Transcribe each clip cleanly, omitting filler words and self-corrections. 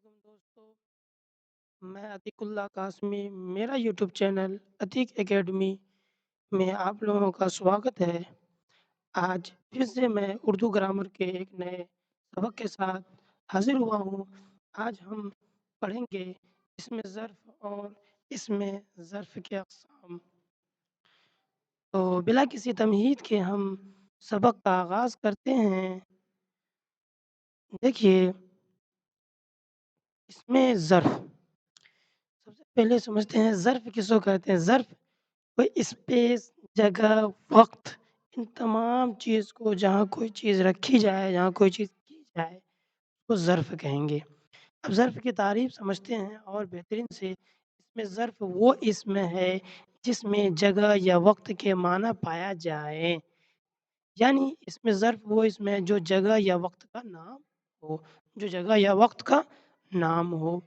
علیکم دوستو، میں عتیق اللہ قاسمی، میرا یوٹیوب چینل عتیق اکیڈمی میں آپ لوگوں کا سواگت ہے۔ آج پھر سے میں اردو گرامر کے ایک نئے سبق کے ساتھ حاضر ہوا ہوں۔ آج ہم پڑھیں گے اس میں ظرف اور اس میں ظرف کے اقسام۔ تو بلا کسی تمہید کے ہم سبق کا آغاز کرتے ہیں۔ دیکھیے اس میں ظرف، سب سے پہلے سمجھتے ہیں ظرف کس کو کہتے ہیں۔ ظرف کوئی اسپیس، جگہ، وقت، ان تمام چیز کو جہاں کوئی چیز رکھی جائے، جہاں کوئی چیز کی جائے اس کو ظرف کہیں گے۔ اب ظرف کی تعریف سمجھتے ہیں اور بہترین سے اس میں ظرف وہ اسم ہے جس میں جگہ یا وقت کے معنی پایا جائے، یعنی اس میں ظرف وہ اسم ہے جو جگہ یا وقت کا نام ہو، جو جگہ یا وقت کا نام ہو۔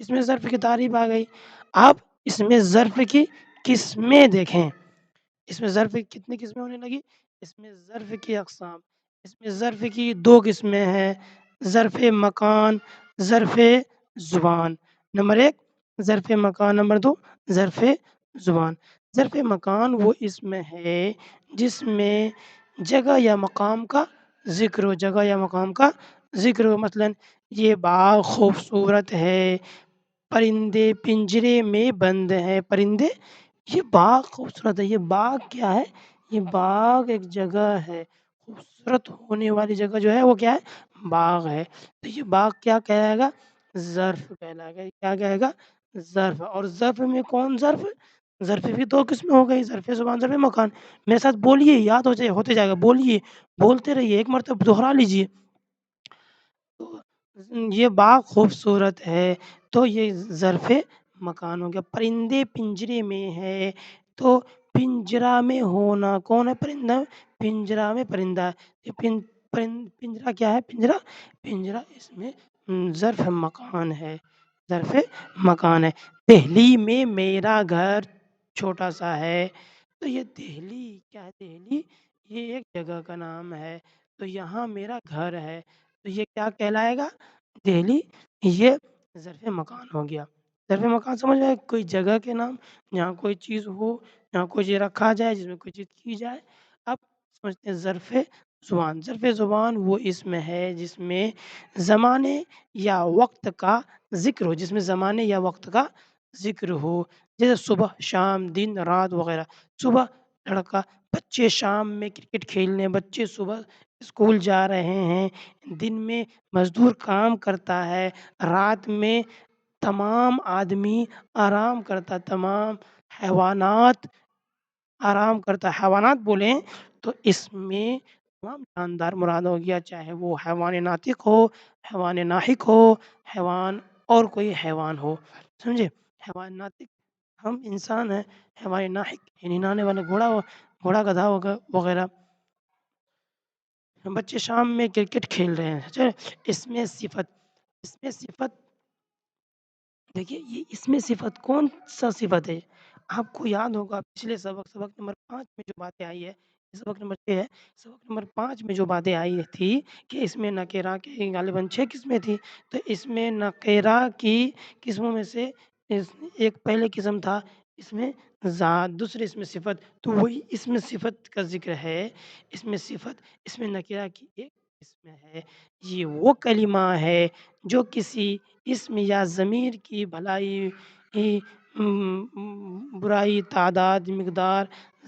اس میں ظرف کی تعریف آ گئی۔ آپ اس میں ظرف کی قسمیں دیکھیں۔ اس میں ظرف کی کتنی قسمیں ہونے لگی؟ اس میں ظرف کی اقسام، اس میں ظرف کی دو قسمیں ہیں، ظرف مکان، ظرف زبان۔ نمبر ایک ظرف مکان، نمبر دو ظرف زبان۔ ظرف مکان وہ اسم ہے جس میں جگہ یا مقام کا ذکر ہو، جگہ یا مقام کا ذکر ہو۔ مثلاً یہ باغ خوبصورت ہے، پرندے پنجرے میں بند ہیں۔ پرندے، یہ باغ خوبصورت ہے۔ یہ باغ کیا ہے؟ یہ باغ ایک جگہ ہے، خوبصورت ہونے والی جگہ جو ہے وہ کیا ہے؟ باغ ہے۔ تو یہ باغ کیا کہلائے گا؟ ظرف کہلائے گا۔ کیا کہے گا؟ ظرف۔ اور ظرف میں کون ظرف؟ ظرف بھی دو قسم ہو گئی، ظرف زبان، ظرف مکان۔ میرے ساتھ بولیے، یاد ہوتے جائے گا، بولیے، بولتے رہیے، ایک مرتبہ دوہرا لیجیے۔ تو یہ باغ خوبصورت ہے تو یہ ظرف مکان ہو گیا۔ پرندے پنجرے میں ہے تو پنجرا میں ہونا، کون ہے پرندہ؟ پنجرا میں پرندہ ہے۔ یہ پنجرا کیا ہے؟ پنجرا، پنجرا اس میں ظرف مکان ہے، ظرف مکان ہے۔ دہلی میں میرا گھر چھوٹا سا ہے، تو یہ دہلی کیا ہے؟ دہلی یہ ایک جگہ کا نام ہے، تو یہاں میرا گھر ہے، تو یہ کیا کہلائے گا؟ دہلی۔ یہ ظرف مکان ہو گیا۔ ظرف مکان سمجھ میں آئے؟ کوئی جگہ کے نام جہاں کوئی چیز ہو، جہاں کوئی چیز رکھا جائے، جس میں کوئی چیز کی جائے۔ اب سمجھتے ہیں ظرف زبان۔ ظرف زبان وہ اسم ہے جس میں زمانے یا وقت کا ذکر ہو، جس میں زمانے یا وقت کا ذکر ہو، جیسے صبح، شام، دن، رات وغیرہ۔ صبح لڑکا، بچے شام میں کرکٹ کھیلنے، بچے صبح اسکول جا رہے ہیں، دن میں مزدور کام کرتا ہے، رات میں تمام آدمی آرام کرتا، تمام حیوانات آرام کرتا۔ حیوانات بولیں تو اس میں تمام جاندار مراد ہو گیا، چاہے وہ حیوان ناطق ہو، حیوان ناحق ہو، حیوان اور کوئی حیوان ہو، سمجھے؟ حیوان ناطق ہم انسان ہیں، حیوان ناحق یعنی نانے والا گھوڑا، گھوڑا گدھا وغیرہ۔ بچے شام میں کرکٹ کھیل رہے ہیں، اچھا؟ اس میں صفت، اس میں صفت دیکھیے، یہ اس میں صفت کون سا صفت ہے؟ آپ کو یاد ہوگا پچھلے سبق، سبق نمبر 5 میں جو باتیں آئی ہے، سبق نمبر 6 ہے، سبق نمبر 5 میں جو باتیں آئی تھی کہ اس میں نکرہ کی غالباً 6 قسمیں تھی، تو اس میں نکرہ کی قسموں میں سے ایک پہلے قسم تھا اس میں ذات، دوسرے اس میں صفت، تو وہی اس میں صفت کا ذکر ہے۔ اس میں صفت، اس میں نکرہ کی ایک قسم ہے۔ یہ وہ کلمہ ہے جو کسی اسم یا ضمیر کی بھلائی، برائی، تعداد، مقدار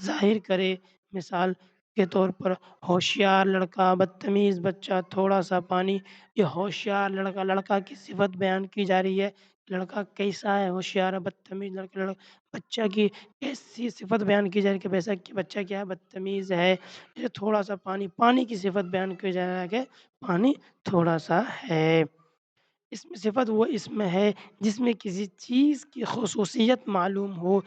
ظاہر کرے۔ مثال کے طور پر ہوشیار لڑکا، بدتمیز بچہ، تھوڑا سا پانی۔ یہ ہوشیار لڑکا، لڑکا کی صفت بیان کی جا رہی ہے، لڑکا کیسا ہے؟ ہوشیار ہے، بدتمیز لڑکا، بچہ کی کیسی صفت بیان کی جا رہی ہے کہ ویسا کہ بچہ کیا ہے؟ بدتمیز ہے۔ یہ تھوڑا سا پانی، پانی کی صفت بیان کی جا رہا ہے کہ پانی تھوڑا سا ہے۔ اس میں صفت وہ اسم ہے جس میں کسی چیز کی خصوصیت معلوم ہو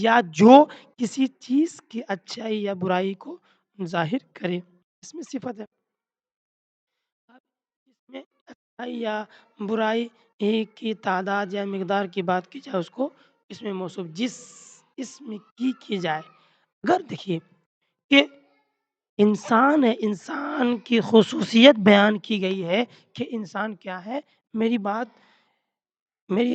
یا جو کسی چیز کی اچھائی یا برائی کو ظاہر کرے، اس میں صفت ہے۔ اب اس میں اچھائی یا برائی کی تعداد یا مقدار کی بات کی جائے، اس کو اس میں موصوف جس اسم کی جائے۔ اگر دیکھیے کہ انسان ہے، انسان کی خصوصیت بیان کی گئی ہے کہ انسان کیا ہے؟ میری بات میری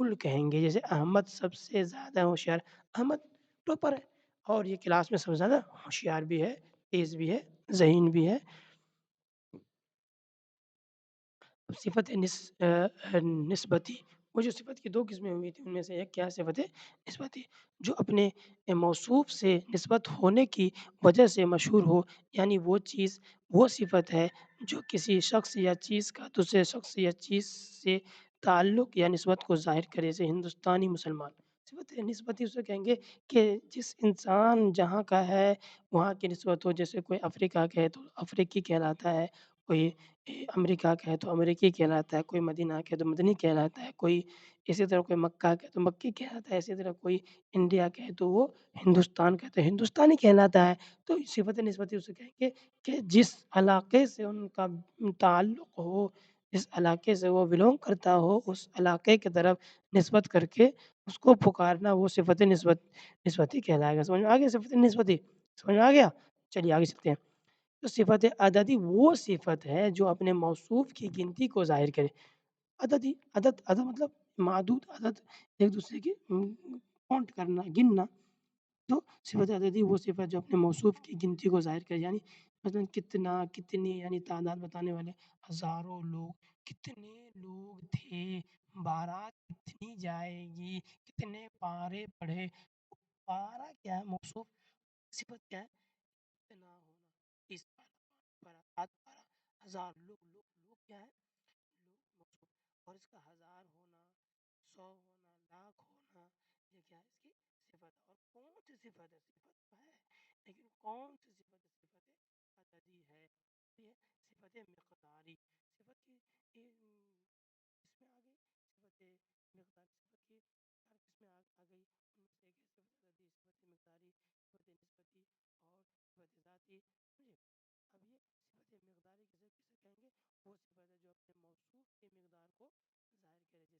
کل کہیں گے، جیسے احمد سب سے زیادہ ہوشیار، احمد ٹاپر ہے اور یہ کلاس میں سب سے زیادہ ہوشیار بھی ہے، تیز بھی ہے، ذہین بھی ہے۔ صفت نسبتی، وہ جو صفت کی دو قسمیں ہوئی تھیں ان میں سے ایک کیا صفت نسبتی، جو اپنے موصوف سے نسبت ہونے کی وجہ سے مشہور ہو، یعنی وہ چیز وہ صفت ہے جو کسی شخص یا چیز کا دوسرے شخص یا چیز سے تعلق یا نسبت کو ظاہر کرے، جیسے ہندوستانی مسلمان۔ صفت نسبتی اسے کہیں گے کہ جس انسان جہاں کا ہے وہاں کی نسبت ہو، جیسے کوئی افریقہ کا ہے تو افریقی کہلاتا ہے، کوئی امریکہ کا ہے تو امریکی کہلاتا ہے، کوئی مدینہ کا ہے تو مدنی کہلاتا ہے، کوئی اسی طرح کوئی مکہ کا ہے تو مکی کہلاتا ہے، اسی طرح کوئی انڈیا کا ہے تو وہ ہندوستان کا ہے تو ہندوستانی کہلاتا ہے۔ تو صفت نسبتی اسے کہیں گے کہ جس علاقے سے ان کا تعلق ہو، جس علاقے سے وہ بلونگ کرتا ہو، اس علاقے کی طرف نسبت کر کے اس کو پکارنا، وہ صفت نسبتی کہلائے گا۔ سمجھ میں آ گیا صفت نسبتی؟ سمجھ میں آ گیا؟ چلیے آگے چلتے ہیں۔ تو صفت عددی وہ صفت ہے جو اپنے موصوف کی گنتی کو ظاہر کرے۔ عددی، عدد مطلب معدود عدد، ایک دوسرے کی کاؤنٹ کرنا، گننا۔ تو صفت عددی وہ صفت جو اپنے موصوف کی گنتی کو ظاہر کرے، یعنی مثلا کتنا، کتنی، یعنی تعداد بتانے والے، ہزاروں لوگ، کتنے لوگ تھے، بارات کتنی جائے گی، کتنے پارے پڑھے۔ پارا کیا ہے؟ موصوف۔ صفت کیا ہے؟ اتنا ہونا، 30 پارا، 5 پارا، 7 پارا، ہزار لوگ، لوگ کیا ہے؟ لوگ موصوف۔ اور اس کا ہزار ہونا، 100 ہونا، لاکھ ہونا، یہ کیا ہے؟ اس کی صفت ہے۔ اور کون سی صفت ہے؟ صفت تو ہے لیکن کون سی صفت ہے؟ صفت عددی ہے، یہ صفت مقداری۔ صفت کی اس میں آ گئی صفت مقدار، صفت کی 4 قسمیں آ گئی، ان میں سے ایک ہے صفت عددی، صفت مقداری، صفت نسبتی اور صفت ذاتی۔ سمجھے؟ اب یہ صفت مقداری کسے کہیں گے؟ وہ صفت ہے جو اپنے موصوف کی مقدار کو ظاہر کرے،